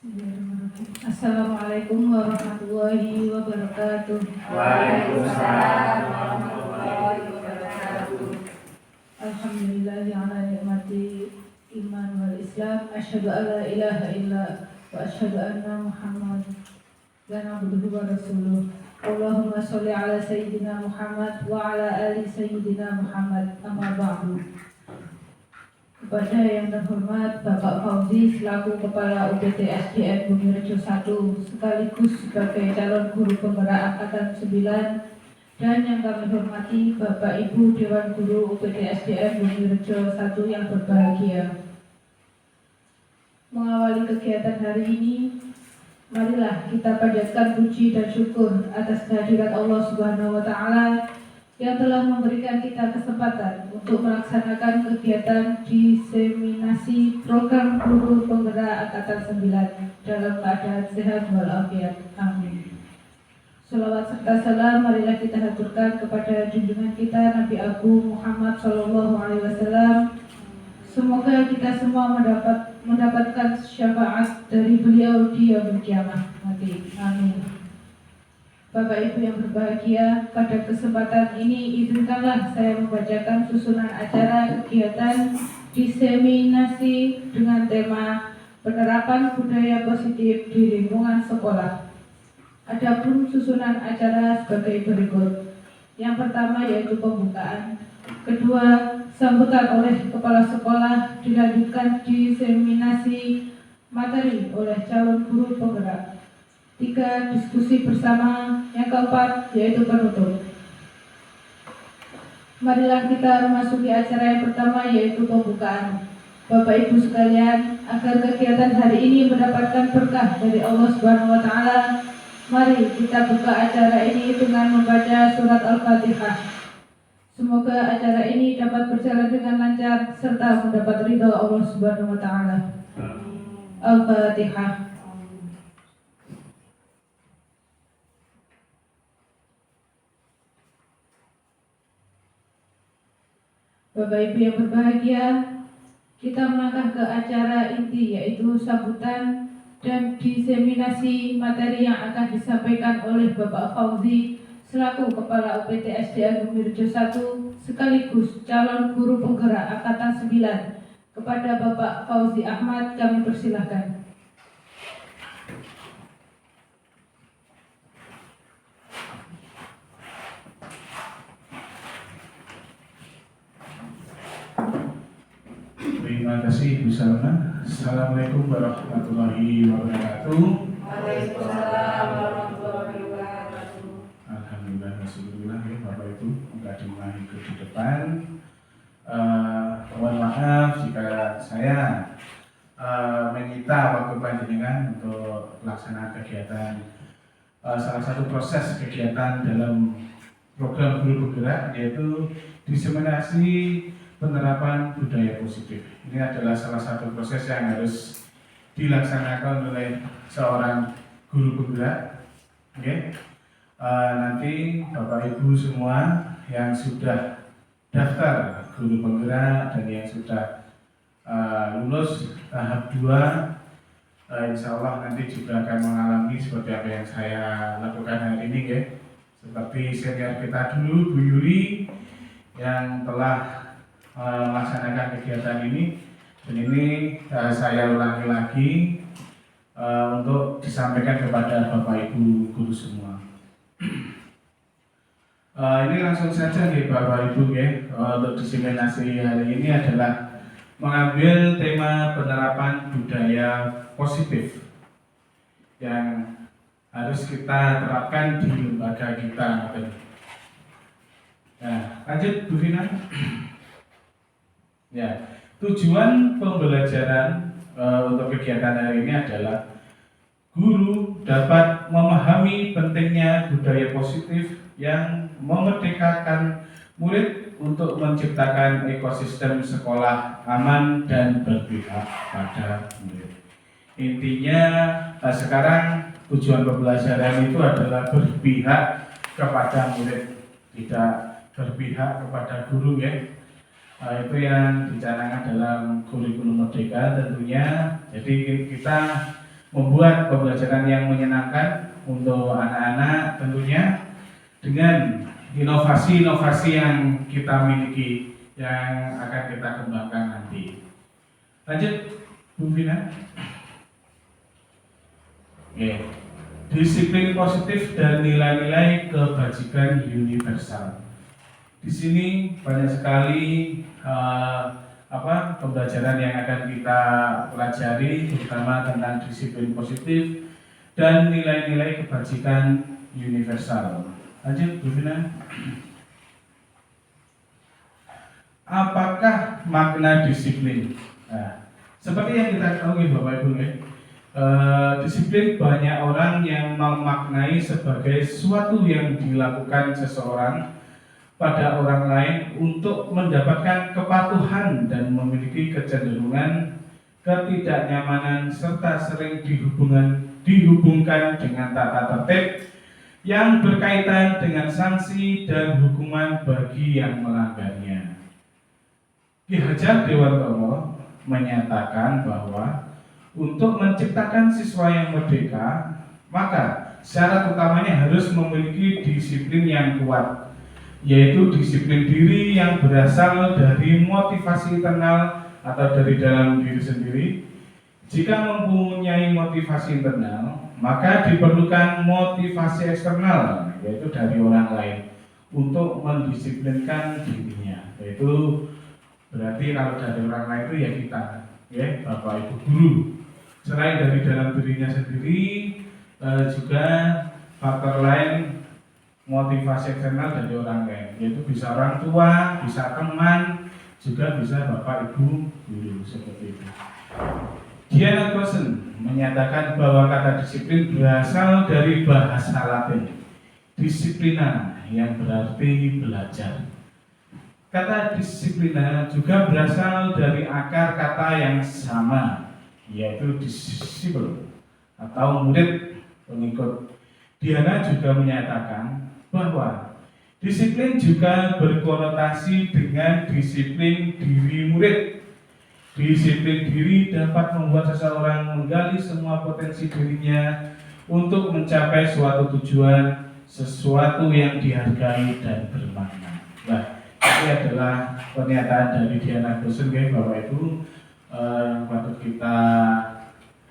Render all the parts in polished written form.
Assalamualaikum warahmatullahi wabarakatuh. Waalaikumsalam warahmatullahi wabarakatuh. Alhamdulillahi ala nikmati iman wal Islam. Asyhadu an la ilaha illa wa asyhadu anna Muhammadan abduhu wa rasuluh. Allahumma sholli ala sayyidina Muhammad wa ala ali sayyidina Muhammad. Amma ba'du. Kepada yang terhormat Bapak Fauzi selaku Kepala UPT SDN Bumi Rejo 1 sekaligus sebagai calon guru penggerak Angkatan 9, dan yang kami hormati Bapak Ibu Dewan Guru UPT SDN Bumi Rejo 1 yang berbahagia. Mengawali kegiatan hari ini, marilah kita panjatkan puji dan syukur atas kehadirat Allah Subhanahu wa Ta'ala yang telah memberikan kita kesempatan untuk melaksanakan kegiatan diseminasi program guru penggerak Angkatan 9 dalam keadaan sehat walafiat. Amin. Salawat serta salam marilah kita haturkan kepada junjungan kita Nabi Agung Muhammad SAW. Semoga kita semua mendapatkan syafaat dari beliau di yaumul kiamah nanti. Amin. Bapak Ibu yang berbahagia, pada kesempatan ini izinkanlah saya membacakan susunan acara kegiatan diseminasi dengan tema penerapan budaya positif di lingkungan sekolah. Adapun susunan acara sebagai berikut. Yang pertama yaitu pembukaan. Kedua, sambutan oleh kepala sekolah, dilanjutkan diseminasi materi oleh calon guru penggerak. 3, diskusi bersama. Yang keempat yaitu penutup. Marilah kita memasuki acara yang pertama yaitu pembukaan. Bapak Ibu sekalian, agar kegiatan hari ini mendapatkan berkah dari Allah Subhanahu wa Ta'ala, mari kita buka acara ini dengan membaca surat Al-Fatihah. Semoga acara ini dapat berjalan dengan lancar serta mendapat ridha Allah Subhanahu wa Ta'ala. Al-Fatihah. Bapak Ibu yang berbahagia, kita melangkah ke acara inti yaitu sambutan dan diseminasi materi yang akan disampaikan oleh Bapak Fauzi selaku Kepala UPT SDN Bumi Rejo 1 sekaligus calon guru penggerak Angkatan 9. Kepada Bapak Fauzi Ahmad kami persilahkan. Terima kasih Bu Salma. Assalamualaikum warahmatullahi wabarakatuh. Waalaikumsalam warahmatullahi wabarakatuh. Alhamdulillah, Rasulullah ya Bapak Ibu, mukadimah ikut di depan. Mohon maaf jika saya menyita waktu panjenengan untuk pelaksanaan kegiatan salah satu proses kegiatan dalam program guru penggerak yaitu diseminasi penerapan budaya positif. Ini adalah salah satu proses yang harus dilaksanakan oleh seorang guru penggerak. Okay. Nanti Bapak Ibu semua yang sudah daftar guru penggerak dan yang sudah lulus tahap 2, insya Allah nanti juga akan mengalami seperti apa yang saya lakukan hari ini, okay. Seperti senior kita dulu, Bu Yuli, yang telah melaksanakan kegiatan ini, dan ini saya ulangi lagi untuk disampaikan kepada Bapak Ibu guru semua. Ini langsung saja nih Bapak Ibu ya, untuk diseminasi hari ini adalah mengambil tema penerapan budaya positif yang harus kita terapkan di lembaga kita. Nah, lanjut Bu Vina. Ya, tujuan pembelajaran untuk kegiatan hari ini adalah guru dapat memahami pentingnya budaya positif yang memerdekakan murid untuk menciptakan ekosistem sekolah aman dan berpihak pada murid. Intinya sekarang tujuan pembelajaran itu adalah berpihak kepada murid, tidak berpihak kepada guru ya. Itu yang dicanangkan dalam kurikulum merdeka tentunya. Jadi kita membuat pembelajaran yang menyenangkan untuk anak-anak tentunya dengan inovasi-inovasi yang kita miliki yang akan kita kembangkan nanti. Lanjut, Bu Vina. Oke. Disiplin positif dan nilai-nilai kebajikan universal. Di sini banyak sekali pembelajaran yang akan kita pelajari, terutama tentang disiplin positif dan nilai-nilai kebajikan universal. Lanjut, Bu Vina. Apakah makna disiplin? Nah, seperti yang kita ketahui Bapak Ibu, disiplin banyak orang yang memaknai sebagai sesuatu yang dilakukan seseorang pada orang lain untuk mendapatkan kepatuhan dan memiliki kecenderungan ketidaknyamanan serta sering dihubungkan dengan tata tertib yang berkaitan dengan sanksi dan hukuman bagi yang melanggarnya. Ki Hajar Dewantono menyatakan bahwa untuk menciptakan siswa yang merdeka, maka syarat utamanya harus memiliki disiplin yang kuat, yaitu disiplin diri yang berasal dari motivasi internal atau dari dalam diri sendiri. Jika mempunyai motivasi internal, maka diperlukan motivasi eksternal, yaitu dari orang lain, untuk mendisiplinkan dirinya. Yaitu berarti kalau dari orang lain itu ya kita, ya Bapak Ibu guru. Selain dari dalam dirinya sendiri, juga faktor lain motivasi eksternal dari orang lain, yaitu bisa orang tua, bisa teman, juga bisa Bapak Ibu guru, seperti itu. Diana Gosen menyatakan bahwa kata disiplin berasal dari bahasa Latin disiplina, yang berarti belajar. Kata disiplina juga berasal dari akar kata yang sama, yaitu disciple atau murid pengikut. Diana juga menyatakan bahwa disiplin juga berkonotasi dengan disiplin diri murid. Disiplin diri dapat membuat seseorang menggali semua potensi dirinya untuk mencapai suatu tujuan, sesuatu yang dihargai dan bermakna. Nah, ini adalah pernyataan dari Diana Gosen, Bapak Ibu, yang patut kita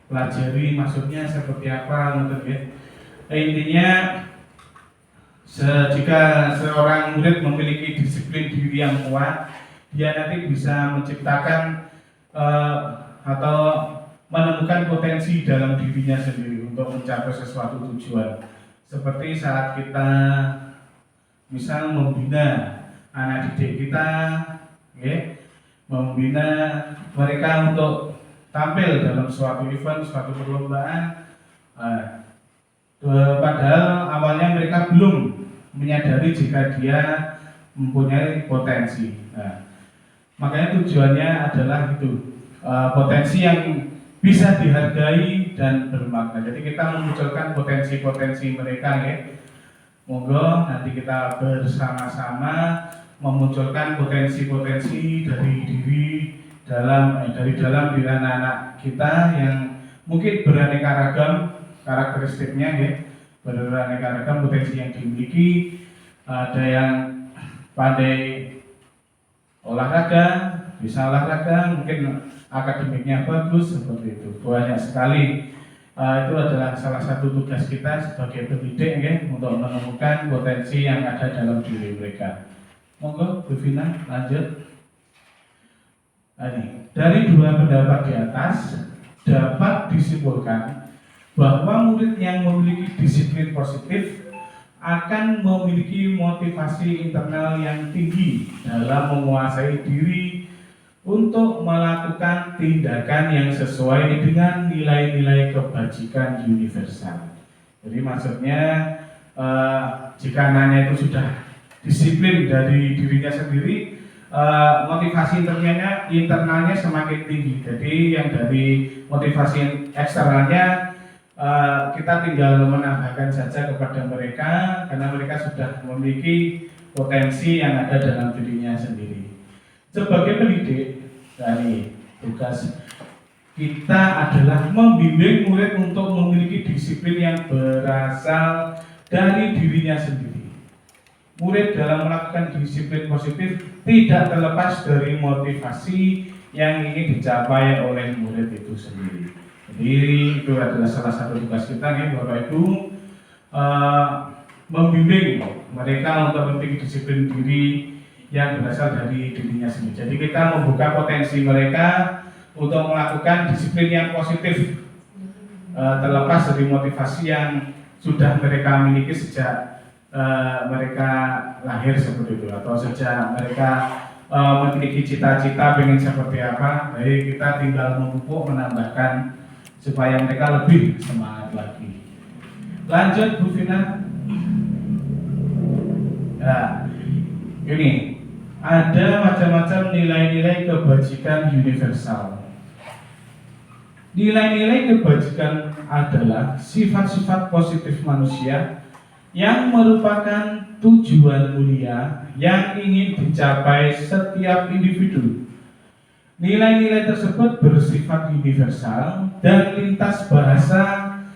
pelajari maksudnya seperti apa, intinya jika seorang murid memiliki disiplin diri yang kuat, dia nanti bisa menciptakan atau menemukan potensi dalam dirinya sendiri untuk mencapai sesuatu tujuan. Seperti saat kita misal membina anak didik kita, membina mereka untuk tampil dalam suatu event, suatu perlombaan, padahal awalnya mereka belum menyadari jika dia mempunyai potensi. Makanya tujuannya adalah itu, potensi yang bisa dihargai dan bermakna. Jadi kita memunculkan potensi-potensi mereka, Monggo nanti kita bersama-sama memunculkan potensi-potensi dari dalam diri anak-anak kita yang mungkin beraneka ragam karakteristiknya, beraneka ragam potensi yang dimiliki. Ada yang pandai olahraga, bisa olahraga, mungkin akademiknya bagus, seperti itu. Banyak sekali. Itu adalah salah satu tugas kita sebagai pendidik, untuk menemukan potensi yang ada dalam diri mereka. Monggo, Bu Vina, lanjut. Dari dua pendapat di atas dapat disimpulkan bahwa murid yang memiliki disiplin positif akan memiliki motivasi internal yang tinggi dalam menguasai diri untuk melakukan tindakan yang sesuai dengan nilai-nilai kebajikan universal. Jadi maksudnya jika anaknya itu sudah disiplin dari dirinya sendiri, motivasi internalnya semakin tinggi. Jadi yang dari motivasi eksternalnya kita tinggal menambahkan saja kepada mereka, karena mereka sudah memiliki potensi yang ada dalam dirinya sendiri. Sebagai pendidik, dari tugas kita adalah membimbing murid untuk memiliki disiplin yang berasal dari dirinya sendiri. Murid dalam melakukan disiplin positif tidak terlepas dari motivasi yang ingin dicapai oleh murid itu sendiri. Jadi itu adalah salah satu tugas kita nih Bapak Ibu, membimbing mereka untuk memiliki disiplin diri yang berasal dari dirinya sendiri. Jadi kita membuka potensi mereka untuk melakukan disiplin yang positif, terlepas dari motivasi yang sudah mereka miliki sejak mereka lahir seperti itu, atau sejak mereka memiliki cita-cita pengen seperti apa. Jadi kita tinggal memupuk, menambahkan supaya mereka lebih semangat lagi. Lanjut Bu Vina. Nah, ini ada macam-macam nilai-nilai kebajikan universal. Nilai-nilai kebajikan adalah sifat-sifat positif manusia yang merupakan tujuan mulia yang ingin dicapai setiap individu. Nilai-nilai tersebut bersifat universal dan lintas bahasa,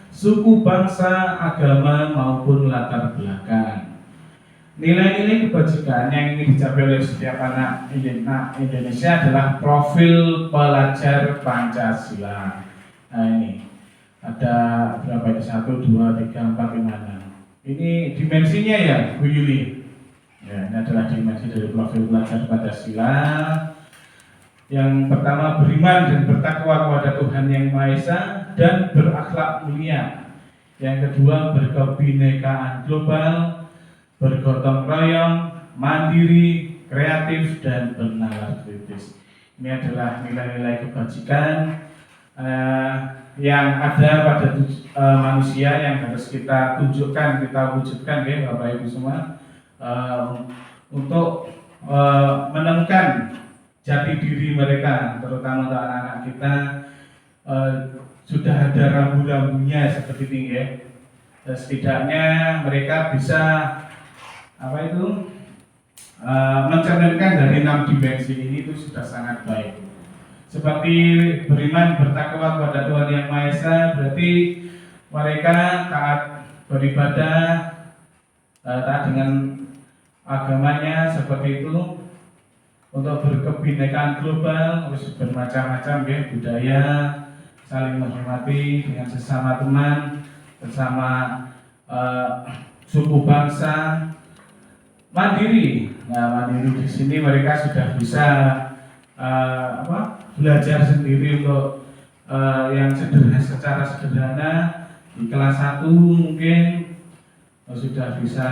suku, bangsa, agama, maupun latar belakang. Nilai-nilai kebajikan yang ingin dicapai oleh setiap anak Indonesia adalah profil pelajar Pancasila. Nah ini ada berapa ini? 1, 2, 3, 4, 5, 6. Ini dimensinya ya Bu Yuli. Ya, ini adalah dimensi dari profil pelajar Pancasila. Yang pertama, beriman dan bertakwa kepada Tuhan Yang Maha Esa dan berakhlak mulia. Yang kedua, berkebinekaan global, bergotong royong, mandiri, kreatif, dan bernalar kritis. Ini adalah nilai-nilai kebajikan yang ada pada manusia yang harus kita tunjukkan, kita wujudkan ya Bapak Ibu semua, untuk menemukan jati diri mereka, terutama untuk anak-anak kita. Sudah ada rambu-rambunya seperti ini ya. Setidaknya mereka bisa mencerminkan dari 6 dimensi ini, itu sudah sangat baik. Seperti beriman bertakwa kepada Tuhan Yang Maha Esa, berarti mereka taat beribadah, taat dengan agamanya seperti itu. Untuk berkebinekaan global, harus bermacam-macam ya budaya, saling menghormati dengan sesama teman, bersama suku bangsa. Mandiri, nah mandiri di sini mereka sudah bisa belajar sendiri untuk yang sederhana, secara sederhana di kelas 1 mungkin sudah bisa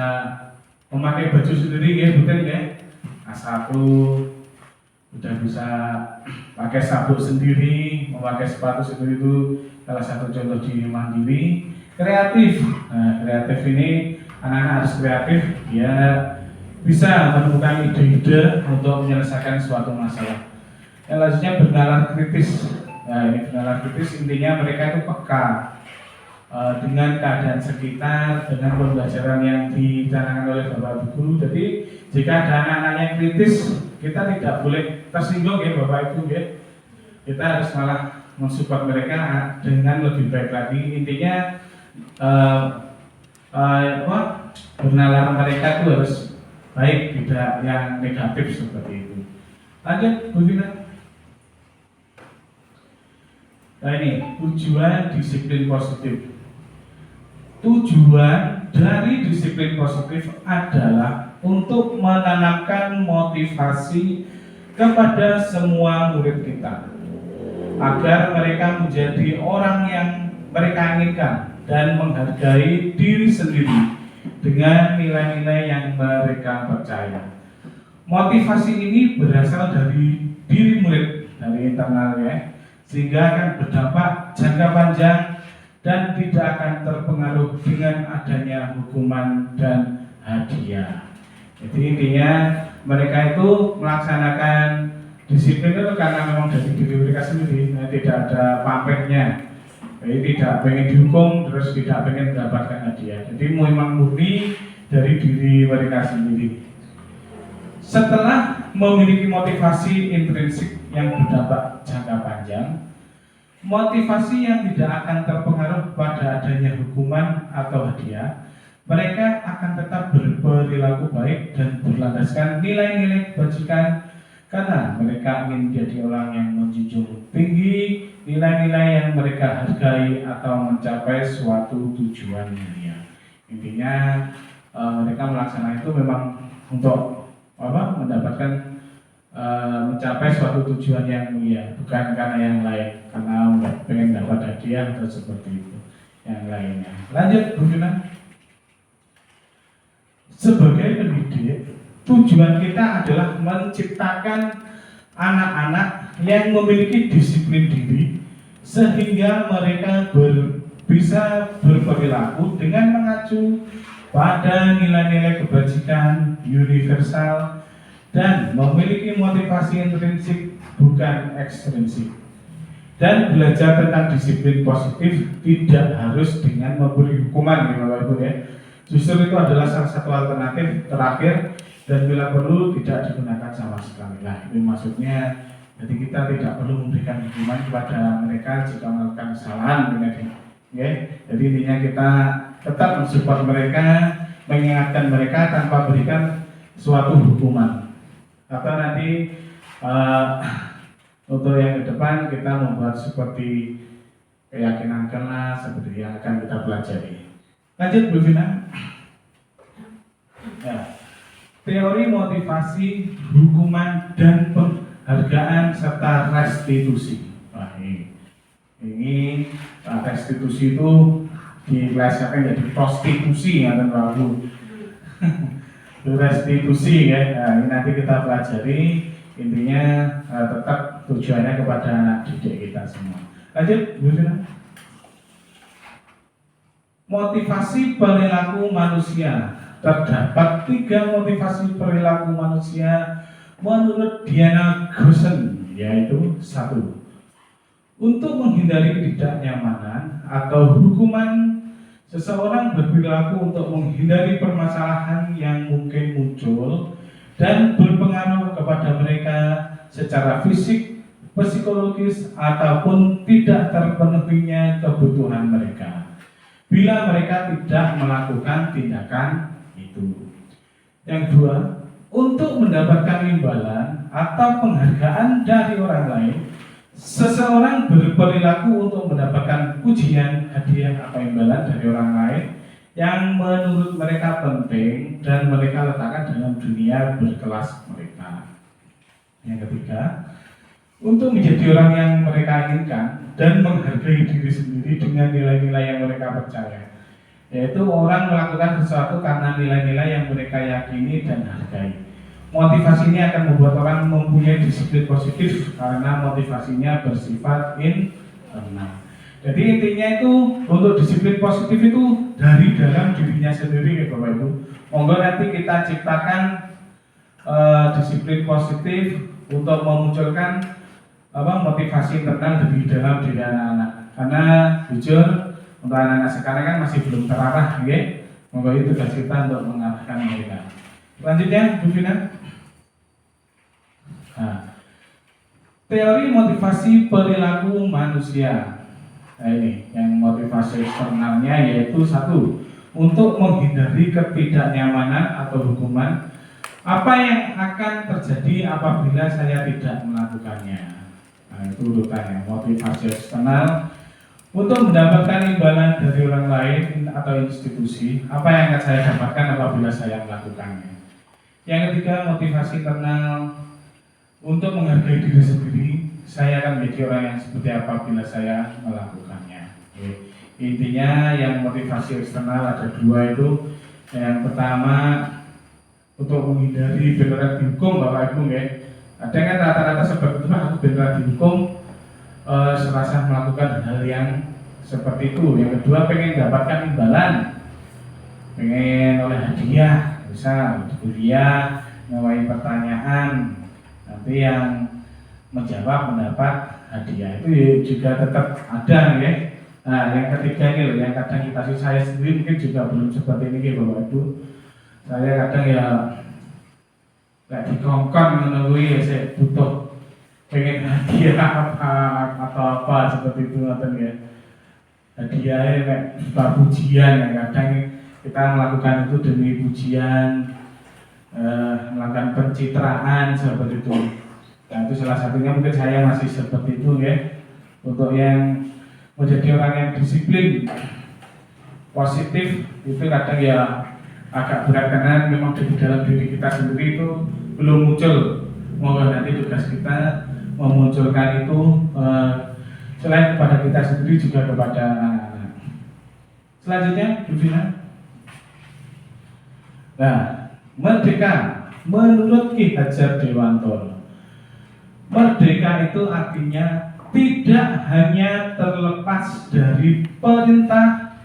memakai baju sendiri ya, betul ya. A1 sudah bisa pakai sabuk sendiri, memakai sepatu sendiri, itu salah satu contoh di mandiri. Kreatif, nah kreatif ini anak-anak harus kreatif, ya bisa menemukan ide-ide untuk menyelesaikan suatu masalah. Yang selanjutnya bernalar kritis. Nah ini bernalar kritis intinya mereka itu peka dengan keadaan sekitar, dengan pembelajaran yang dicanangkan oleh Bapak Ibu Guru. Jadi jika ada anak-anak yang kritis, kita tidak boleh tersinggung ya Bapak Ibu ya. Kita harus malah mensupport mereka dengan lebih baik lagi. Intinya bernalar mereka itu harus baik, tidak yang negatif seperti itu. Lanjut Bu Vina. Nah ini tujuan disiplin positif. Tujuan dari disiplin positif adalah untuk menanamkan motivasi kepada semua murid kita agar mereka menjadi orang yang mereka inginkan dan menghargai diri sendiri dengan nilai-nilai yang mereka percaya. Motivasi ini berasal dari diri murid, dari internal ya, sehingga akan berdampak jangka panjang dan tidak akan terpengaruh dengan adanya hukuman dan hadiah. Jadi intinya mereka itu melaksanakan disiplin itu karena memang dari diri mereka sendiri, tidak ada pamrihnya. Jadi tidak pengen dihukum, terus tidak pengen mendapatkan hadiah. Jadi memang murni dari diri mereka sendiri. Setelah memiliki motivasi intrinsik yang berdampak jangka panjang, motivasi yang tidak akan terpengaruh pada adanya hukuman atau hadiah. Mereka akan tetap berperilaku baik dan berlandaskan nilai-nilai kebajikan karena mereka ingin menjadi orang yang menjunjung tinggi nilai-nilai yang mereka hargai atau mencapai suatu tujuan mulia. Intinya mereka melaksanakan itu memang untuk mendapatkan mencapai suatu tujuan yang mulia, bukan karena yang lain, karena pengen dapat hadiah atau seperti itu yang lainnya. Lanjut Bu Fina. Sebagai pendidik, tujuan kita adalah menciptakan anak-anak yang memiliki disiplin diri sehingga mereka bisa berperilaku dengan mengacu pada nilai-nilai kebajikan universal dan memiliki motivasi intrinsik bukan ekstrinsik. Dan belajar tentang disiplin positif tidak harus dengan memberi hukuman ya Bapak Ibu ya. Justru itu adalah salah satu alternatif terakhir dan bila perlu tidak digunakan sama sekali. Nah, itu maksudnya jadi kita tidak perlu memberikan hukuman kepada mereka jika melakukan kesalahan, ya. Jadi intinya kita tetap mensupport mereka, mengingatkan mereka tanpa berikan suatu hukuman. Atau nanti untuk yang ke depan kita membuat seperti keyakinan kelas seperti yang akan kita pelajari. Lanjut Bu Vina. Ya. Teori motivasi, hukuman dan penghargaan serta restitusi. Nah, ini restitusi itu dipelesetkan jadi prostitusi ya teman-teman. Restitusi ya. Nah, ini nanti kita pelajari. Intinya tetap tujuannya kepada anak didik kita semua. Lanjut Bu Vina. Motivasi perilaku manusia. Terdapat 3 motivasi perilaku manusia menurut Diana Goosen, yaitu 1. Untuk menghindari ketidaknyamanan atau hukuman, seseorang berperilaku untuk menghindari permasalahan yang mungkin muncul dan berpengaruh kepada mereka secara fisik, psikologis, ataupun tidak terpenuhinya kebutuhan mereka. Bila mereka tidak melakukan tindakan itu. Yang 2, untuk mendapatkan imbalan atau penghargaan dari orang lain, seseorang berperilaku untuk mendapatkan pujian, hadiah atau imbalan dari orang lain yang menurut mereka penting dan mereka letakkan dalam dunia berkelas mereka. Yang 3, untuk menjadi orang yang mereka inginkan dan menghargai diri sendiri dengan nilai-nilai yang mereka percaya. Yaitu orang melakukan sesuatu karena nilai-nilai yang mereka yakini dan hargai. Motivasi ini akan membuat orang mempunyai disiplin positif karena motivasinya bersifat internal. Jadi intinya itu untuk disiplin positif itu dari dalam dirinya sendiri ya Bapak Ibu. Monggo nanti kita ciptakan disiplin positif untuk memunculkan motivasi internal dari dalam diri anak-anak. Karena jujur untuk anak-anak sekarang kan masih belum terarah, ya. Monggo itu tugas kita untuk mengarahkan mereka. Selanjutnya, Bu Vina. Nah, teori motivasi perilaku manusia. Nah, ini yang motivasi eksternalnya yaitu 1, untuk menghindari ketidaknyamanan atau hukuman. Apa yang akan terjadi apabila saya tidak melakukannya? Nah, itu urutannya. Motivasi eksternal untuk mendapatkan imbalan dari orang lain atau institusi. Apa yang akan saya dapatkan apabila saya melakukannya? Yang ketiga, motivasi internal untuk menghargai diri sendiri. Saya akan menjadi orang yang seperti apa bila saya melakukannya. Intinya yang motivasi eksternal ada 2 itu. Yang pertama untuk menghindari beneran dihukum Bapak Ibu ya. Ada kan rata-rata seperti itu, aku beneran dihukum serasa melakukan hal yang seperti itu. Yang kedua pengen dapatkan imbalan, pengen oleh hadiah, bisa kuliah, ngawain pertanyaan, nanti yang menjawab mendapat hadiah itu juga tetap ada ya. Nah yang ketiga ini loh, yang kadang kita saya sendiri mungkin juga belum seperti ini Bapak Ibu. Saya kadang ya kayak dikongkon menunggu ya saya butuh pengen hadiah apa atau apa seperti itu atau ya. Hadiahnya kayak berupa pujian yang kadang kita melakukan itu demi pujian, melakukan pencitraan seperti itu. Nah itu salah satunya mungkin saya masih seperti itu ya. Untuk yang menjadi orang yang disiplin, positif itu kadang ya agak berat karena memang di dalam diri kita sendiri itu belum muncul. Moga nanti tugas kita memunculkan itu selain kepada kita sendiri juga kepada anak-anak. Selanjutnya, Bu Vina. Nah, merdeka menurut Ki Hajar Dewantara. Merdeka itu artinya tidak hanya terlepas dari perintah,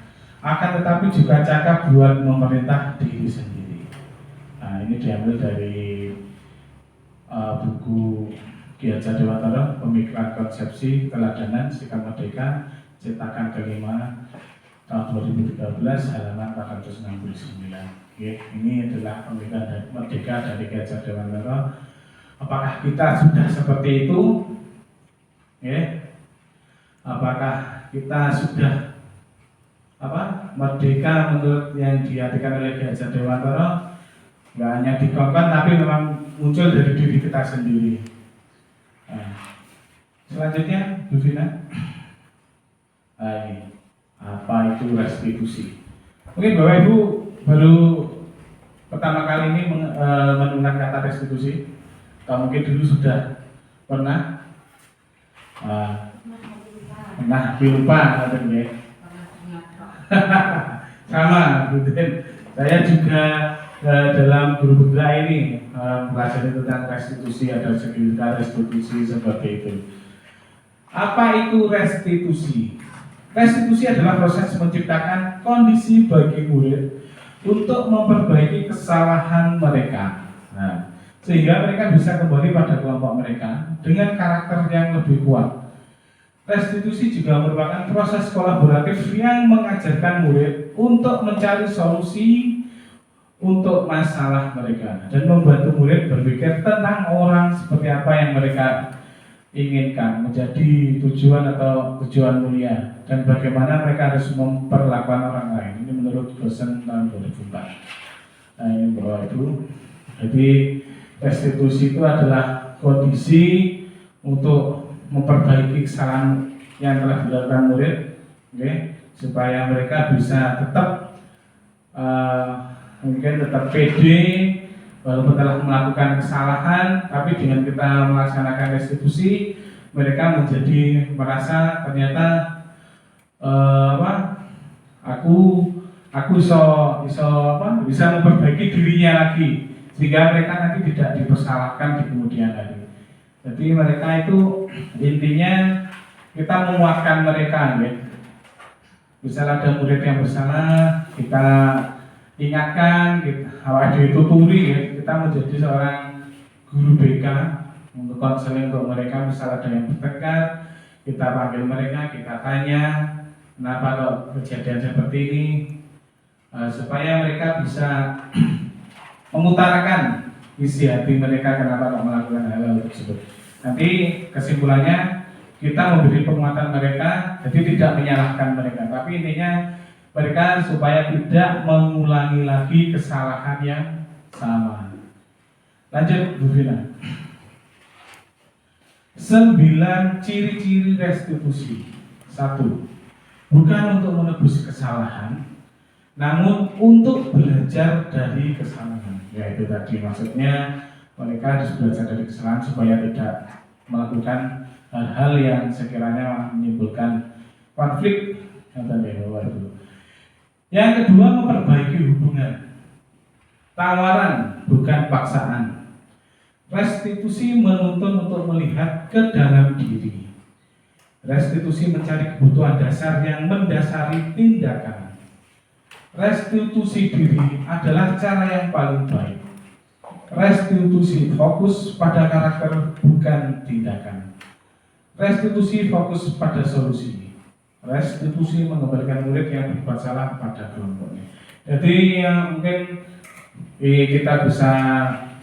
akan tetapi juga cakap buat memerintah diri sendiri. Nah, ini diambil dari buku Ki Hajar Dewantara, Pemikiran Konsepsi Teladanan Sikap Merdeka, cetakan kelima tahun 2013, halaman 469. Oke, ini adalah pemikiran merdeka dari Ki Hajar Dewantara. Apakah kita sudah seperti itu? Apakah kita sudah merdeka menurut yang diartikan oleh Ki Hajar Dewantara? Nggak hanya dikongkon, tapi memang muncul dari diri kita sendiri. Nah, selanjutnya, Bu Vina. Ini apa itu restitusi? Mungkin Bapak Ibu baru pertama kali ini mendengar kata restitusi. Atau mungkin dulu sudah pernah tapi lupa ya. Sama, saya juga dalam guru bergerak ini belajar tentang restitusi, ada sekitar restitusi seperti itu. Apa itu restitusi? Restitusi adalah proses menciptakan kondisi bagi murid untuk memperbaiki kesalahan mereka. Nah, sehingga mereka bisa kembali pada kelompok mereka dengan karakter yang lebih kuat. Restitusi juga merupakan proses kolaboratif yang mengajarkan murid untuk mencari solusi untuk masalah mereka dan membantu murid berpikir tentang orang seperti apa yang mereka inginkan menjadi tujuan atau tujuan mulia dan bagaimana mereka harus memperlakukan orang lain. Ini menurut dosen tahun 2004. Nah ini Bapak Ibu. Jadi restitusi itu adalah kondisi untuk memperbaiki kesalahan yang telah dilakukan murid, supaya mereka bisa tetap mungkin tetap pede walaupun telah melakukan kesalahan, tapi dengan kita melaksanakan restitusi mereka menjadi merasa ternyata aku bisa memperbaiki dirinya lagi, sehingga mereka nanti tidak dipersalahkan di kemudian hari. Jadi mereka itu intinya kita menguatkan mereka, ya. Misalnya ada murid yang bersalah, kita ingatkan, kita dituturi, ya. Kita menjadi seorang guru BK untuk konseling untuk mereka. Misalnya ada yang bertengkar, kita panggil mereka, kita tanya kenapa kok kejadian seperti ini, supaya mereka bisa mengutarakan isi hati mereka kenapa kok melakukan hal tersebut. Nanti kesimpulannya kita memberi penguatan mereka, jadi tidak menyalahkan mereka, tapi intinya mereka supaya tidak mengulangi lagi kesalahan yang sama. Lanjut Bu Vina. 9 ciri-ciri restitusi. 1. Bukan untuk menebus kesalahan, namun untuk belajar dari kesalahan. Yaitu tadi maksudnya mereka harus belajar dari kesalahan supaya tidak melakukan hal-hal yang sekiranya menimbulkan konflik. Yang kedua, memperbaiki hubungan. Tawaran bukan paksaan. Restitusi menuntun untuk melihat ke dalam diri. Restitusi mencari kebutuhan dasar yang mendasari tindakan. Restitusi diri adalah cara yang paling baik. Restitusi fokus pada karakter bukan tindakan. Restitusi fokus pada solusi. Restitusi mengembalikan murid yang berbuat salah pada kelompoknya. Jadi mungkin kita bisa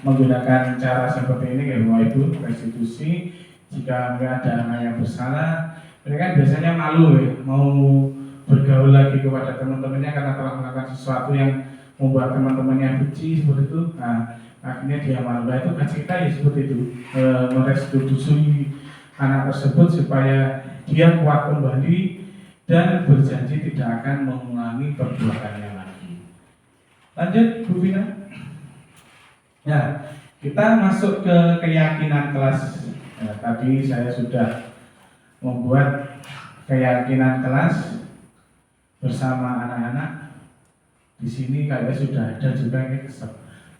menggunakan cara seperti ini ya Bapak Ibu. Restitusi Jika nggak ada anak yang bersalah, mereka biasanya malu ya, mau bergaul lagi kepada teman-temannya karena telah melakukan sesuatu yang membuat teman-temannya benci seperti itu. Nah, akhirnya dia malu. Nah, itu kaji kita ya seperti itu, merestitusi anak tersebut supaya dia kuat kembali dan berjanji tidak akan mengulangi perbuatannya lagi. Lanjut, Bu Vina. Ya, kita masuk ke keyakinan kelas. Ya, tadi saya sudah membuat keyakinan kelas bersama anak-anak. Di sini kayaknya sudah ada juga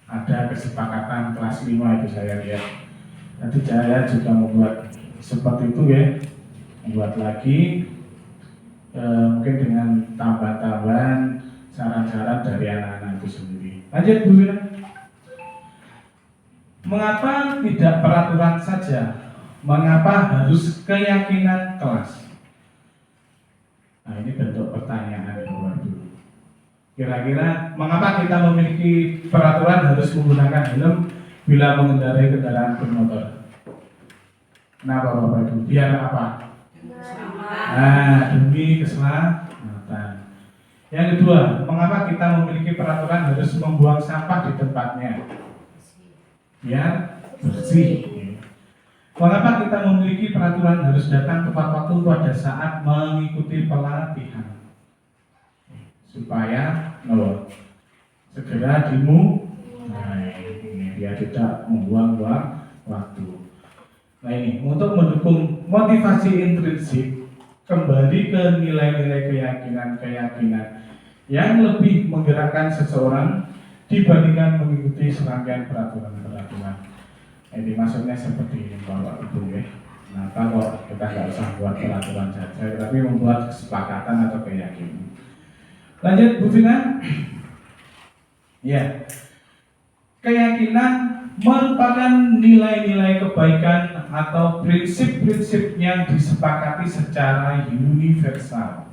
ada kesepakatan kelas 5 itu saya lihat. Nanti saya juga membuat seperti itu ya, membuat lagi mungkin dengan tambahan-tambahan saran-saran dari anak-anak itu sendiri. Lanjut Bu Vina. Mengapa tidak peraturan saja? Mengapa harus keyakinan kelas? Nah, ini bentuk pertanyaan Bapak Ibu. Kira-kira mengapa kita memiliki peraturan harus menggunakan helm bila mengendarai kendaraan bermotor? Kenapa Bapak Ibu? Biar apa? Nah, demi keselamatan. Yang kedua, mengapa kita memiliki peraturan harus membuang sampah di tempatnya? Biar bersih. Mengapa kita memiliki peraturan harus datang tepat waktu pada saat mengikuti pelatihan? Supaya segera dimulai, dia tidak membuang-buang waktu. Nah ini untuk mendukung motivasi intrinsik, kembali ke nilai-nilai keyakinan yang lebih menggerakkan seseorang dibandingkan mengikuti serangkaian peraturan-peraturan. Jadi maksudnya seperti ini Bapak Ibu ya. Nah kalau kita nggak usah buat peraturan saja, tapi membuat kesepakatan atau keyakinan. Lanjut Bu Vina. Ya, keyakinan merupakan nilai-nilai kebaikan atau prinsip-prinsip yang disepakati secara universal.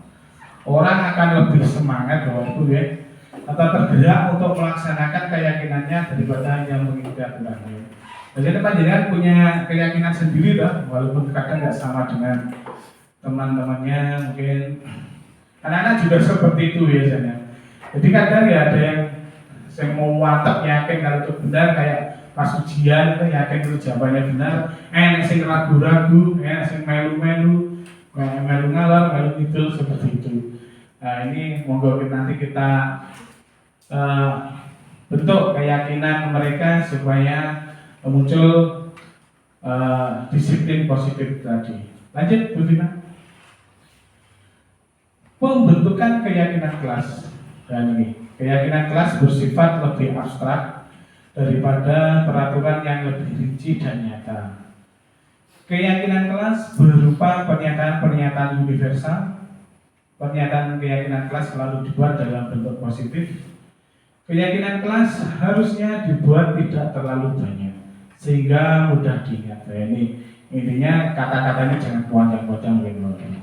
Orang akan lebih semangat Bapak Ibu ya, atau tergerak untuk melaksanakan keyakinannya daripada yang mengikuti aturannya. Jadi panjenengan punya keyakinan sendiri lah, walaupun kadang nggak sama dengan teman-temannya mungkin. Anak-anak juga seperti itu biasanya. Jadi kadang ya ada yang saya mau mantap yakin kalau itu benar, kayak pas ujian itu yakin itu jawabannya benar. Sing ragu-ragu, sing melu-melu, melu ngalor, melu itu seperti itu. Nah ini monggo nanti kita bentuk keyakinan mereka supaya muncul disiplin positif tadi. Lanjut Bu Vina. Pembentukan keyakinan kelas. Dan ini keyakinan kelas bersifat lebih abstrak daripada peraturan yang lebih rinci dan nyata. Keyakinan kelas berupa pernyataan-pernyataan universal. Pernyataan keyakinan kelas selalu dibuat dalam bentuk positif. Keyakinan kelas harusnya dibuat tidak terlalu banyak sehingga mudah diingat. Nah, ini intinya kata-katanya jangan panjang-panjang mungkin.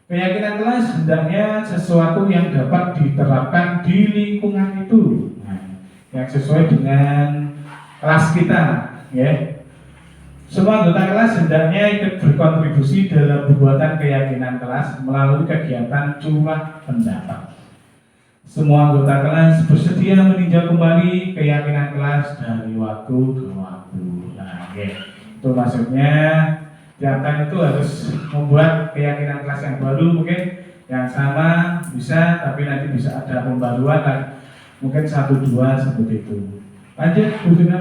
Keyakinan kelas hendaknya sesuatu yang dapat diterapkan di lingkungan itu, yang sesuai dengan kelas kita, ya. Semua anggota kelas hendaknya ikut berkontribusi dalam pembuatan keyakinan kelas melalui kegiatan curah pendapat. Semua anggota kelas bersedia meninjau kembali keyakinan kelas dari waktu ke waktu. Nah, ya. Itu maksudnya tiap tahun itu harus membuat keyakinan kelas yang baru, mungkin yang sama bisa, tapi nanti bisa ada pembaruan dan mungkin 1-2 seperti itu. Lanjut Bu Vina.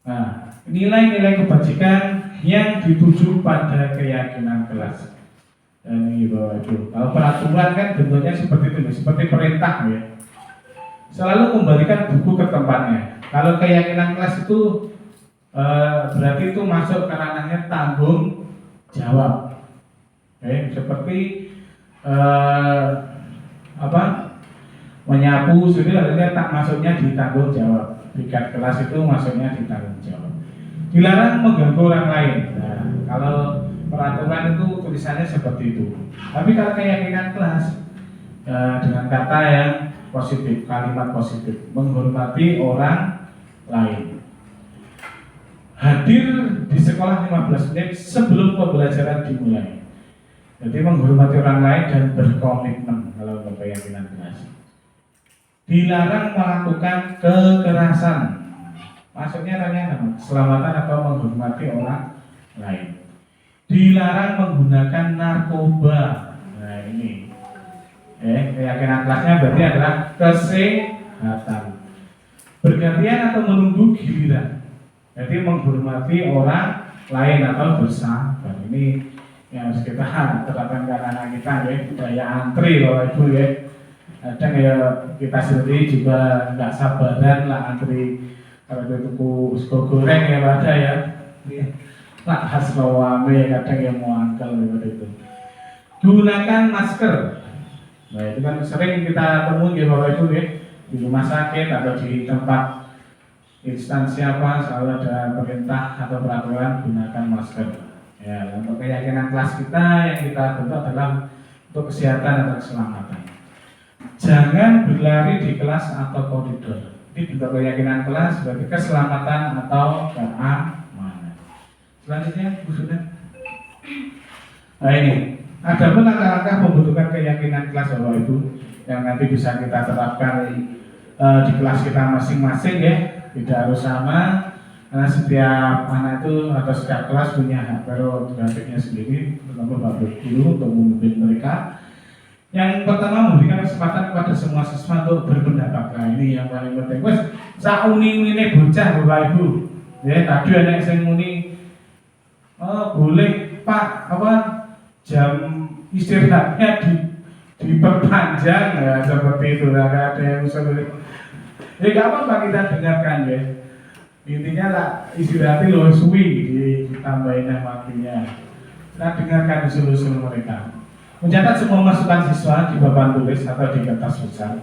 Nah, nilai-nilai kebajikan yang dituju pada keyakinan kelas. Dan ini Bapak Ibu, kalau peraturan kan bentuknya seperti itu, seperti perintah ya. Selalu kembalikan buku ke tempatnya. Kalau keyakinan kelas itu berarti itu masuk ke ranahnya tanggung jawab. Seperti menyapu sudah artinya tak masuknya di tanggung jawab. Pikat kelas itu masuknya di tanggung jawab. Dilarang mengganggu orang lain. Nah, kalau peraturan itu tulisannya seperti itu. Tapi kalau keyakinan kelas dengan kata yang positif, kalimat positif, menghormati orang lain. hadir di sekolah 15 menit sebelum pembelajaran dimulai. Jadi menghormati orang lain dan berkomitmen kalau keyakinan kelas. Dilarang melakukan kekerasan. Maksudnya tanya keselamatan atau menghormati orang lain. Dilarang menggunakan narkoba. Nah ini, keyakinan kelasnya berarti adalah kesehatan. Bergantian atau menunggu giliran. Jadi menghormati orang lain atau bersabar. Ini yang harus kita terapkan ke anak kita ya, budaya antri kalau ibu ya. Kadang ya kita sendiri juga nggak sabaran lah antri kalau itu tuku sego goreng ya ada ya. Nah khas rawame kadang yang mau angkel seperti itu. Gunakan masker. Nah itu kan sering kita temui ya Bapak Ibu ya, di rumah sakit atau di tempat instansi apa selalu ada perintah atau peraturan gunakan masker. Ya, untuk keyakinan kelas kita yang kita bentuk adalah untuk kesehatan atau keselamatan. Jangan berlari di kelas atau koridor. Ini bentuk keyakinan kelas berarti keselamatan atau keamanan. Selanjutnya, Bu Sudah. Nah ini, ada pun langkah-langkah pembentukan keyakinan kelas Bapak Ibu yang nanti bisa kita terapkan di kelas kita masing-masing ya. Tidak harus sama, karena setiap anak itu atau setiap kelas punya hak prerogatifnya sendiri, terutama Bapak Guru untuk memimpin mereka. Yang pertama memberikan kesempatan kepada semua siswa untuk berpendapat. Nah ini yang paling penting. Wes, sauni-uni bocah Bapak Ibu. Ya tadi anak saya muni, boleh Pak apa jam istirahatnya diperpanjang ya seperti itu. Ada yang usul. Ya gak apa-apa kita dengarkan ya. Intinya lah istirahatnya lo suwi ditambahin waktunya. Kita dengarkan usul-usul mereka. Mencatat semua masukan siswa di papan tulis atau di kertas besar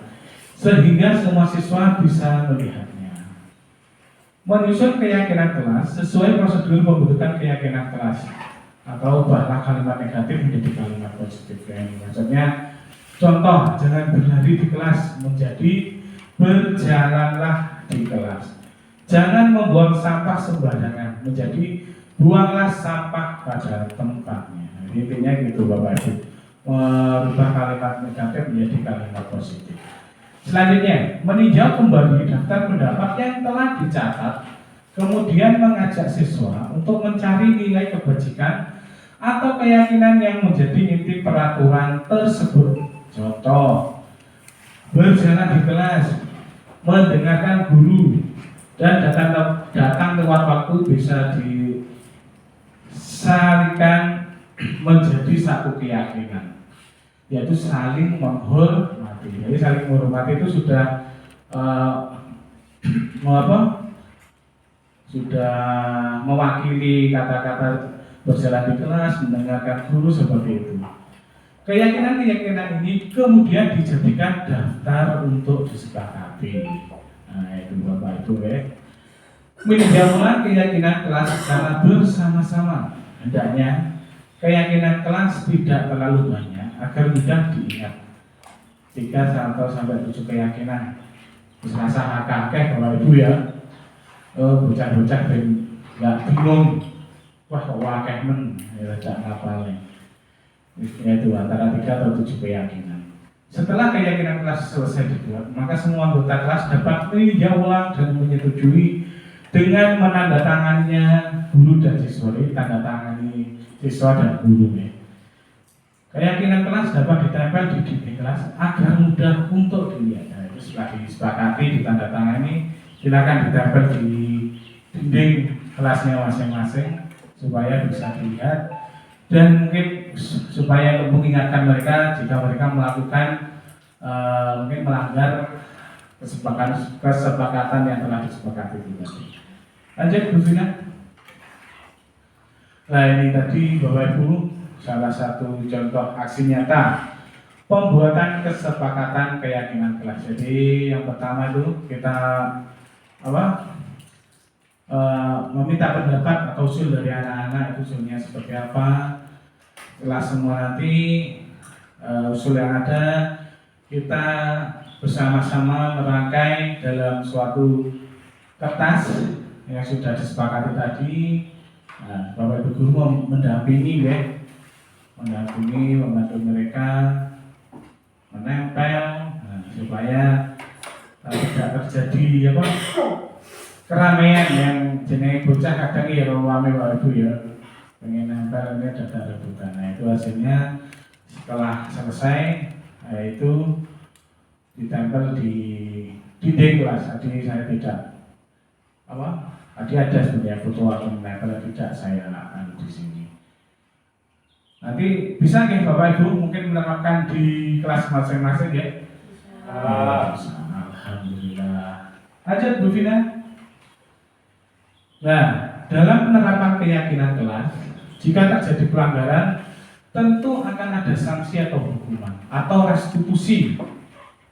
sehingga semua siswa bisa melihatnya. Menyusun keyakinan kelas sesuai prosedur pembentukan keyakinan kelas atau ubahlah kalimat negatif menjadi kalimat positif. Maksudnya contoh, jangan berlari di kelas menjadi berjalanlah di kelas. Jangan membuang sampah sembarangan menjadi buanglah sampah pada tempatnya. Intinya gitu Bapak Ibu, merubah kalimat negatif menjadi kalimat positif. Selanjutnya, meninjau kembali daftar pendapat yang telah dicatat, kemudian mengajak siswa untuk mencari nilai kebajikan atau keyakinan yang menjadi inti peraturan tersebut. Contoh, berjalan di kelas, mendengarkan guru, dan datang tepat waktu bisa disalikan menjadi satu keyakinan, yaitu saling menghormati. Jadi saling menghormati itu sudah sudah mewakili kata-kata berjalan di kelas, mendengarkan guru seperti itu. Keyakinan-keyakinan ini kemudian dijadikan daftar untuk disepakati. Nah itu Bapak Ibu ya. Meninjau keyakinan kelas secara bersama-sama. Hendaknya keyakinan kelas tidak terlalu banyak agar mudah diingat. 3 sampai 7 keyakinan. Serasa kakek Bapak Ibu ya. Bocah-bocah nggak bingung. Wah kok wakeh men, ya tidak ngapalnya. Yaitu antara 3 atau 7 keyakinan. Setelah keyakinan kelas selesai dibuat, maka semua anggota kelas dapat meninjau ulang dan menyetujui dengan menandatangannya guru dan siswa. Ini tanda tangani siswa dan guru ya. Keyakinan kelas dapat ditempel di dinding kelas agar mudah untuk dilihat. Nah, itu setelah disepakati ditandatangani, silakan ditempel di dinding kelasnya masing-masing supaya bisa dilihat dan mungkin supaya mengingatkan mereka jika mereka melakukan mungkin melanggar kesepakatan yang telah disepakati tadi. Lanjut Bu Vina. Nah ini tadi Bapak Ibu salah satu contoh aksi nyata pembuatan kesepakatan keyakinan kelas. Jadi yang pertama itu kita meminta pendapat atau usul dari anak-anak, itu usulnya seperti apa. Setelah semua nanti usul yang ada kita bersama-sama merangkai dalam suatu kertas yang sudah disepakati tadi. Nah, Bapak Ibu Guru mau mendampingi ya, membantu mereka menempel, supaya tidak terjadi keramaian yang jenis bocah kadang ya rame Bapak Ibu ya, pengen nempel ini ada rebutan. Nah itu hasilnya setelah selesai, itu ditempel di dinding kelas. Tadi saya tidak tadi ada sebenarnya foto atau menempel, tidak saya di sini. Nanti bisa nih Bapak Ibu mungkin menerapkan di kelas masing-masing ya. Alhamdulillah. Lanjut Bu Vina. Nah, dalam penerapan keyakinan kelas, jika terjadi pelanggaran, tentu akan ada sanksi atau hukuman atau restitusi.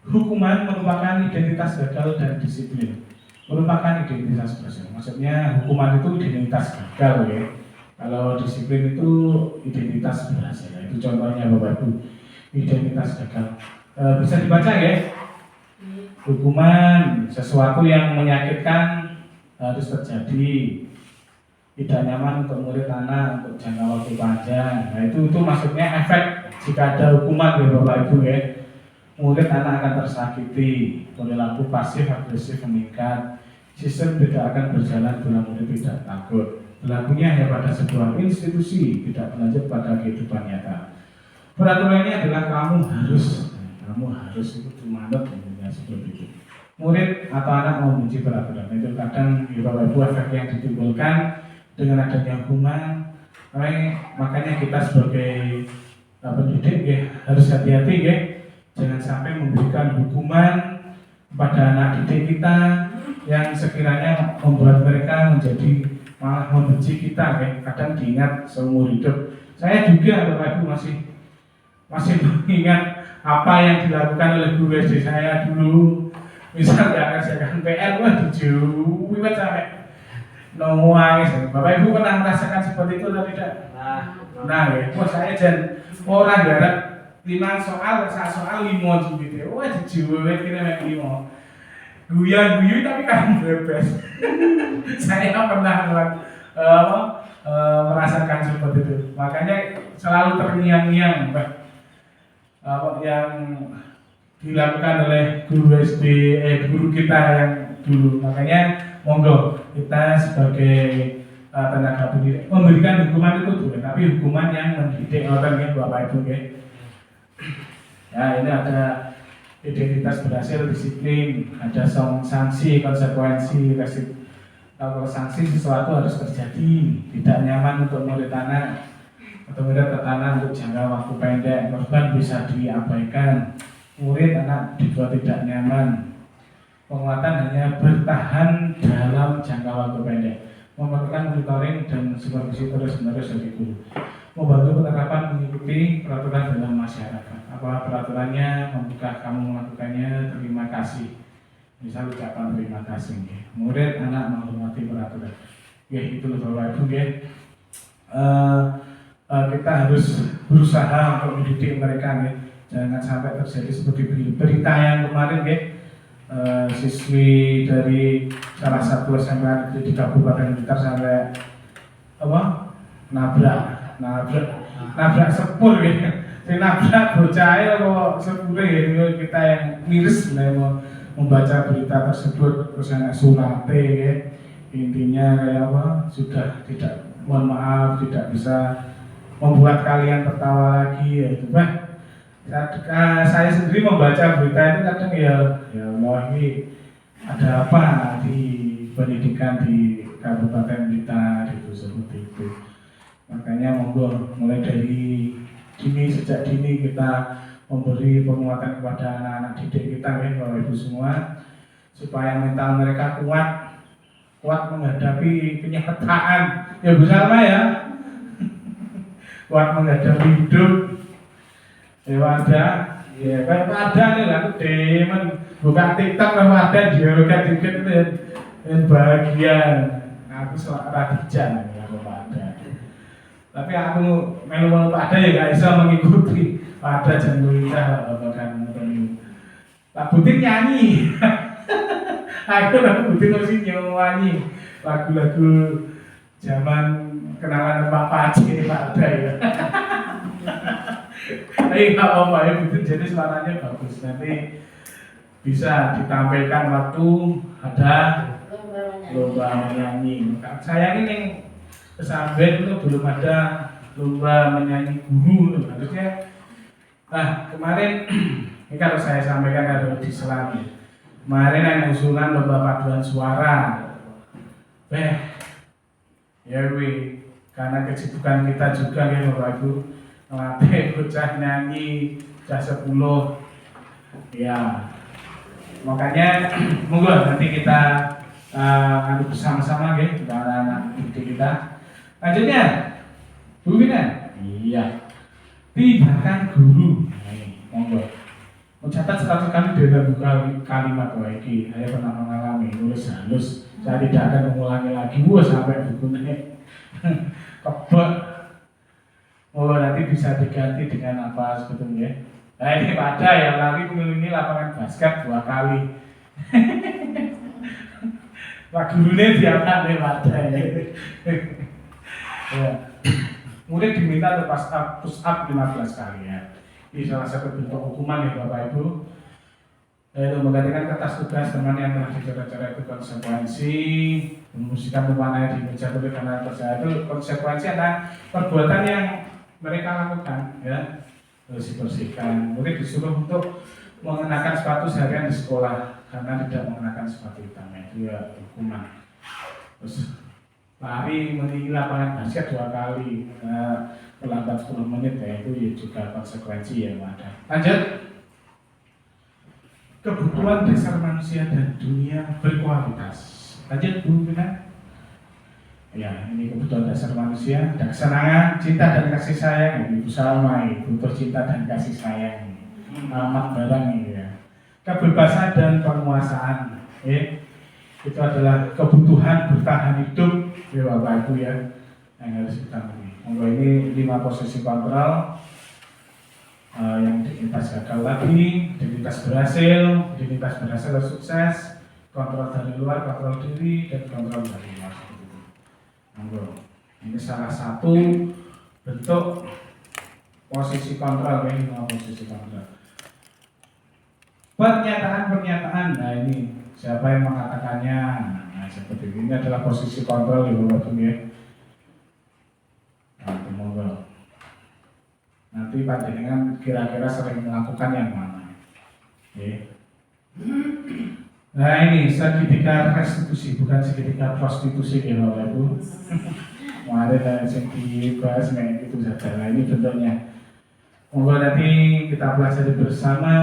Hukuman merupakan identitas gagal dan disiplin. Merupakan identitas berhasil. Maksudnya hukuman itu identitas gagal ya. Kalau disiplin itu identitas berhasil. Itu contohnya Bapak Ibu. Identitas gagal. Bisa dibaca ya. Hukuman sesuatu yang menyakitkan harus terjadi. Tidak nyaman untuk murid anak untuk jangka waktu panjang. Nah itu maksudnya efek jika ada hukuman ya Bapak Ibu ya. Murid anak akan tersakiti, perilaku pasif agresif meningkat, sistem tidak akan berjalan bila murid tidak takut. Berlakunya hanya pada sebuah institusi, tidak berlanjut pada kehidupan nyata. Peraturannya adalah kamu harus itu manut seperti itu. Murid atau anak mau membenci peraturan itu kadang di Bapak Ibu efek yang ditimbulkan dengan adanya hukuman. Makanya kita sebagai pendidik ya, harus hati-hati ya. Jangan sampai memberikan hukuman kepada anak didik kita yang sekiranya membuat mereka menjadi malah membenci kita ya. Kadang diingat seumur hidup. Saya juga Bapak Ibu masih mengingat apa yang dilakukan oleh guru SD saya dulu. Misal gak kerjakan PR, dijauhi sampai nangis. Bapak Ibu pernah merasakan seperti itu atau tidak? Nah ya, saya dan orang garap 5 soal, 1 soal 5 gitu. Wah dijauhi kira-kira 5. Guyu tapi kan bebas. Saya pernah merasakan seperti itu. Makanya selalu terngiang-ngiang yang dilakukan oleh guru SD, guru kita yang dulu. Makanya monggo kita sebagai tenaga pendidik memberikan hukuman itu boleh, tapi hukuman yang mendidik orang ya Bapak Ibu ya. Ya ini ada identitas berhasil, disiplin, ada sanksi, konsekuensi, kalau sanksi sesuatu harus terjadi, tidak nyaman untuk murid anak atau murid anak untuk jangka waktu pendek, korban bisa diabaikan, murid anak dibuat tidak nyaman, penguatan hanya bertahan dalam jangka waktu pendek, memerlukan monitoring dan supervisi terus-menerus dari guru, membantu penerapan mengikuti peraturan dalam masyarakat. Apa peraturannya, membuka kamu melakukannya, terima kasih. Misal ucapan terima kasih ya. Murid anak menghormati peraturan. Ya itu loh Bapak Ibu ya. Kita harus berusaha untuk mendidik mereka ya. Jangan sampai terjadi seperti berita yang kemarin ya. Siswi dari salah satu SMA di Kabupaten Blitar sampai nabrak sepur ya. Nabrak bocah kok sepur ya. Kita yang miris mau membaca berita tersebut terus anak surate ya. Intinya kayak sudah tidak, mohon maaf tidak bisa membuat kalian tertawa lagi ya. Saya sendiri membaca berita itu kadang ya Allah ini ada apa di pendidikan di Kabupaten Blitar itu seperti itu. Makanya monggo mulai dari sejak dini kita memberi penguatan kepada anak-anak didik kita ya Bapak Ibu semua, supaya mental mereka kuat menghadapi kenyataan ya Bu Salma ya. Kuat menghadapi hidup. Ada nih lah, demen buka TikTok kalau ada dialogkan dikit itu yang bahagia. Aku soal radijan ya pada. Tapi aku melu pada ya gak bisa mengikuti pada jangan bahkan Pak Butin nyanyi. Aku Pak Butin masih nyanyi. lagu-lagu zaman kenalan Bapak Haji Pak ada ya. Tapi nggak apa-apa ya, itu jadi suaranya bagus. Nanti bisa ditampilkan waktu ada lomba menyanyi. Saya ini pesantren itu belum ada lomba menyanyi guru harusnya. Nah kemarin ini kalau saya sampaikan ada di Selami. Kemarin ada usulan lomba paduan suara. Ya karena kesibukan kita juga ya Bapak Ibu, melatih bocah nyanyi bocah 10. Ya. Makanya monggo nanti kita adu bersama-sama ya untuk anak-anak didik kita. Lanjutnya, Bu Bina. Iya. Tindakan guru. Monggo. Mencatat 100 kali dalam kalimat iki. Saya pernah mengalami nulis halus. Saya tidak akan mengulangi lagi. Sampai bukunya kebet. Oh nanti bisa diganti dengan apa sebetulnya? Nah ini pada yang lari mengelilingi lapangan basket 2 kali. Pak gurunya diangkat nih pada ini. Ya. Kemudian diminta untuk push up 15 kali ya. Ini salah satu bentuk hukuman ya Bapak Ibu. Yaitu menggantikan kertas tugas teman yang telah dicoret-coret itu konsekuensi, memusingkan pemanah di meja tulis karena kerja itu konsekuensi adalah perbuatan yang mereka lakukan ya. Terus dibersihkan, kemudian disuruh untuk mengenakan sepatu seharian di sekolah karena tidak mengenakan sepatu hitam, itu ya hukuman. Terus lari meninggi lapangan basket 2 kali, terlambat 10 menit ya itu ya juga konsekuensi yang ada. Lanjut, kebutuhan dasar manusia dan dunia berkualitas. Lanjut Bu Bina. Ya, ini kebutuhan dasar manusia, ada kesenangan, cinta dan kasih sayang. Ibu Salma, butuh cinta dan kasih sayang. Amat barang ini ya. Kebebasan dan penguasaan. Itu adalah kebutuhan bertahan hidup, ya Bapak Ibu ya, yang harus kita penuhi. Monggo ini 5 posisi kontrol. Yang identitas gagal tadi, identitas berhasil sukses, kontrol dari luar, kontrol diri, dan kontrol dari luar. Ini salah satu bentuk posisi kontrol ya, 5 posisi kontrol. Pernyataan, nah ini siapa yang mengatakannya? Nah seperti ini adalah posisi kontrol di bawah ini ya. Nah, monggo. Nanti panjenengan kira-kira sering melakukan yang mana? Ya. Nah ini segitiga restitusi, bukan segitiga prostitusi ya Bapak Ibu. Kemarin yang dibahas itu saja. Nah ini bentuknya. Monggo nanti kita pelajari bersama.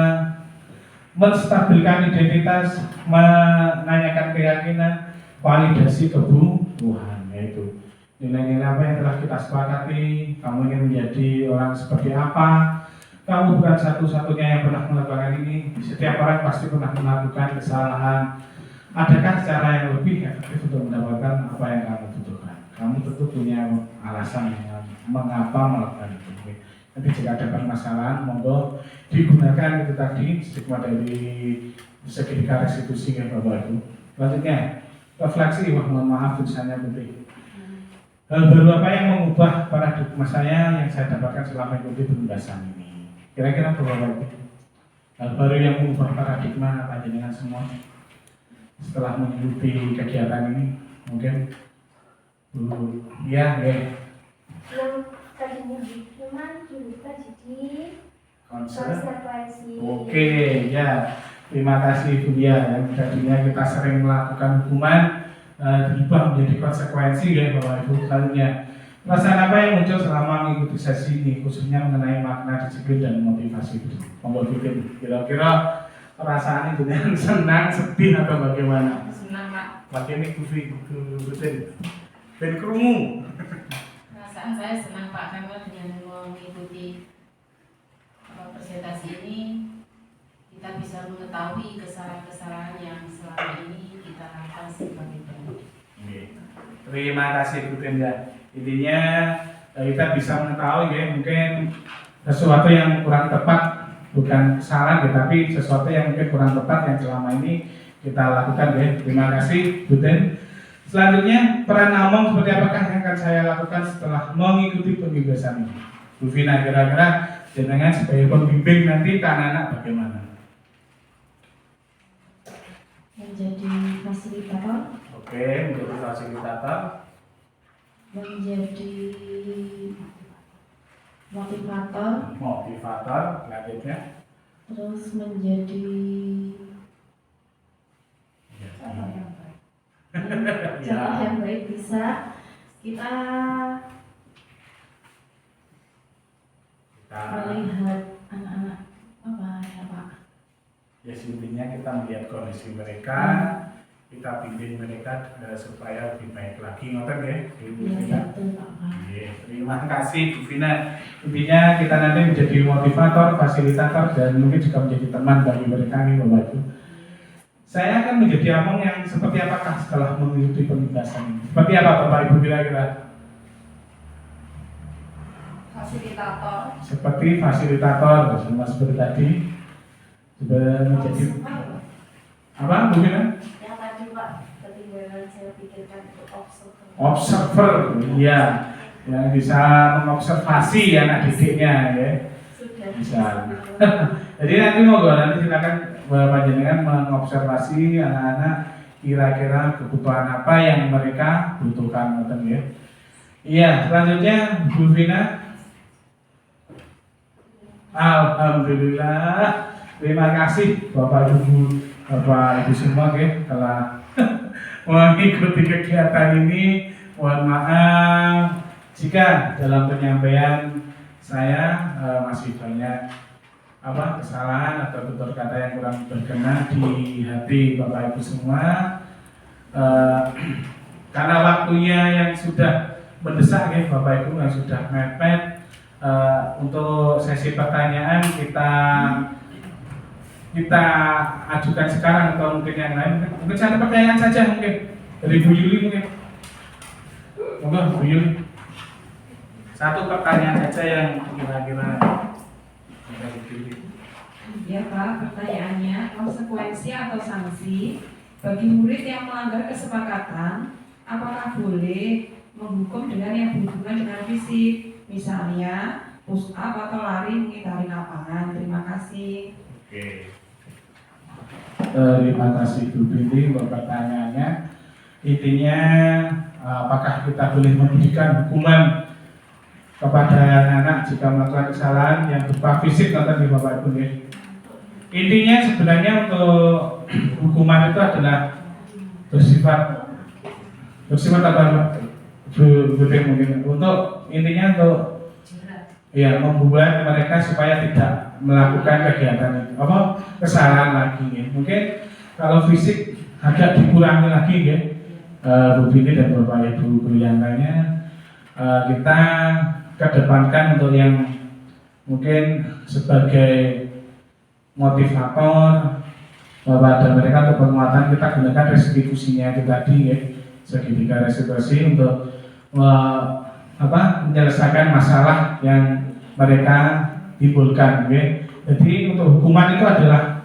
Menstabilkan identitas, menanyakan keyakinan, validasi kebutuhan, yaitu nilai-nilai apa yang telah kita sepakati. Kamu ingin menjadi orang seperti apa? Kamu bukan satu-satunya yang pernah melakukan ini. Setiap orang pasti pernah melakukan kesalahan. Adakah cara yang lebih efektif untuk mendapatkan apa yang kamu butuhkan? Kamu tentu punya alasan mengapa melakukan itu. Nanti jika ada permasalahan, monggo digunakan itu tadi stigma dari segitiga restitusi ya Bapak Ibu. Selanjutnya, refleksi, mohon maaf tulisannya putih. Hal baru apa yang mengubah paradigma saya yang saya dapatkan selama mengikuti penugasan ini? Kira-kira Bapak Ibu, hal baru yang mengubah paradigma apa dengan semua setelah mengikuti kegiatan ini? Mungkin Bu, ya. Yang tadinya hukuman kita jadi konsekuensi. Oke, ya. Terima kasih Bu ya. Yang tadinya kita sering melakukan hukuman berubah menjadi konsekuensi ya Bapak Ibu. Selanjutnya, perasaan apa yang muncul selama mengikuti sesi ini, khususnya mengenai makna disiplin dan motivasi itu? Monggo bikin kira-kira perasaan itu yang senang, sedih atau bagaimana? Senang Pak. Bagaimana betul. Ben krungu. Perasaan saya senang Pak karena dengan mengikuti presentasi ini kita bisa mengetahui kesalahan-kesalahan yang selama ini kita lakukan sebagai pendidik. Terima kasih Bu Tenda. Intinya kita bisa mengetahui ya mungkin sesuatu yang kurang tepat, bukan kesalahan ya, tapi sesuatu yang mungkin kurang tepat yang selama ini kita lakukan ya. Terima kasih Bu Ten. Selanjutnya, peran Among seperti apakah yang akan saya lakukan setelah mengikuti pembebasan ini? Bu Vina, kira-kira jenengan sebagai pembimbing nanti ke anak-anak bagaimana? Menjadi fasilitator, Oke, menjadi fasilitator. menjadi motivator, Selanjutnya. terus menjadi contoh yang baik, bisa kita melihat anak-anak apa ya Pak? Ya, intinya kita melihat kondisi mereka, kita bimbing mereka supaya lebih baik lagi, ngoten ya, Bu Iya Vina. betul Pak. Oke, terima kasih Bu Vina. Intinya kita nanti menjadi motivator, fasilitator, dan mungkin juga menjadi teman bagi mereka nih Bapak Ibu. Saya akan menjadi Among yang seperti apakah setelah mengikuti pembebasan ini? Seperti apa Bapak Ibu kira-kira? Fasilitator. Seperti fasilitator, sama seperti tadi. Sudah menjadi apa Bu Vina? Yang tadi Pak, ketinggalan saya pikirkan itu Observer, iya, yang bisa mengobservasi anak didiknya ya. sudah Bisa. Jadi nanti nanti silakan Bapak jenengan mengobservasi anak-anak kira-kira kebutuhan apa yang mereka butuhkan, ngoten ya. Iya, selanjutnya Bu Vina. Alhamdulillah. Terima kasih Bapak Ibu semua ya telah mengikuti kegiatan ini. Mohon maaf jika dalam penyampaian saya masih banyak kesalahan atau tutur kata yang kurang berkenan di hati Bapak Ibu semua. Karena waktunya yang sudah mendesak ya Bapak Ibu, yang sudah mepet, untuk sesi pertanyaan kita ajukan sekarang atau mungkin yang lain. Mungkin satu pertanyaan saja mungkin dari Bu Yuli mungkin. Monggo Bu Yuli. Satu pertanyaan saja yang kira-kira bisa dipilih. Ya Pak, pertanyaannya konsekuensi atau sanksi bagi murid yang melanggar kesepakatan, apakah boleh menghukum dengan yang berhubungan dengan fisik, misalnya push up atau lari mengitari lapangan? Terima kasih. Oke. Terima kasih Bu Binti untuk pertanyaannya. Intinya apakah kita boleh memberikan hukuman kepada anak-anak jika melakukan kesalahan yang berupa fisik atau di Bapak Ibu ya. Intinya sebenarnya untuk hukuman itu adalah bersifat apa Bu Binti mungkin untuk intinya untuk ya membuat mereka supaya tidak melakukan kegiatan itu kesalahan lagi ya. Mungkin kalau fisik agak dikurangi lagi ya Bu Binti dan Bapak Ibu guru yang lainnya, kita kedepankan untuk yang mungkin sebagai motivator pada mereka untuk penguatan, kita gunakan restitusinya itu tadi ya, segitiga restitusi untuk menyelesaikan masalah yang mereka timbulkan ya. Jadi untuk hukuman itu adalah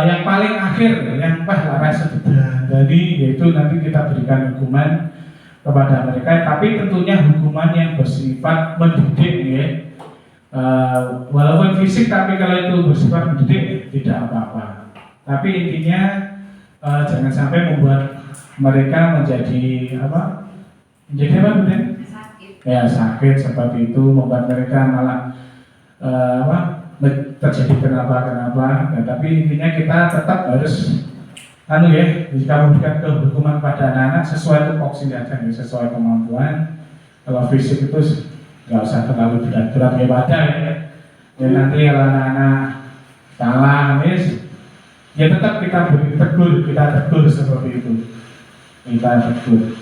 yang paling akhir, yang rasa jadi yaitu nanti kita berikan hukuman kepada mereka, tapi tentunya hukuman yang bersifat mendidik ya. Walaupun fisik, tapi kalau itu bersifat mendidik tidak apa-apa. Tapi intinya jangan sampai membuat mereka menjadi apa Buden? Sakit. Ya sakit seperti itu, membuat mereka malah terjadi kenapa. Ya, tapi intinya kita tetap harus jika memberikan hukuman pada anak-anak sesuai tupoksi aja, sesuai kemampuan. Kalau fisik itu nggak usah terlalu berat-berat ya wadah ya. Ya nanti kalau anak-anak salah ya tetap kita tegur seperti itu. Kita tegur.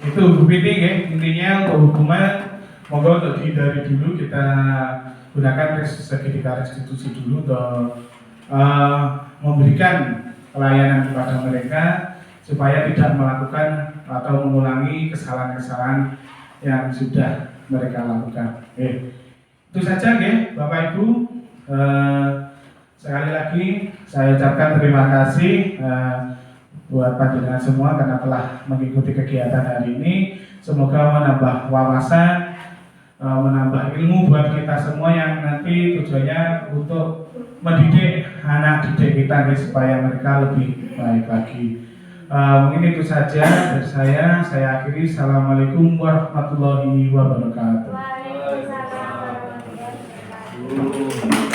Itu Bu Binti ya, intinya untuk hukuman monggo untuk dihindari dulu, kita gunakan segitiga restitusi dulu untuk memberikan pelayanan kepada mereka supaya tidak melakukan atau mengulangi kesalahan-kesalahan yang sudah mereka lakukan. Itu saja ya Bapak Ibu. Sekali lagi saya ucapkan terima kasih buat panjenengan semua karena telah mengikuti kegiatan hari ini. Semoga menambah wawasan, menambah ilmu buat kita semua yang nanti tujuannya untuk mendidik anak didik kita nih, supaya mereka lebih baik lagi. Mungkin itu saja dari saya. Saya akhiri. Assalamualaikum warahmatullahi wabarakatuh. Waalaikumsalam warahmatullahi wabarakatuh.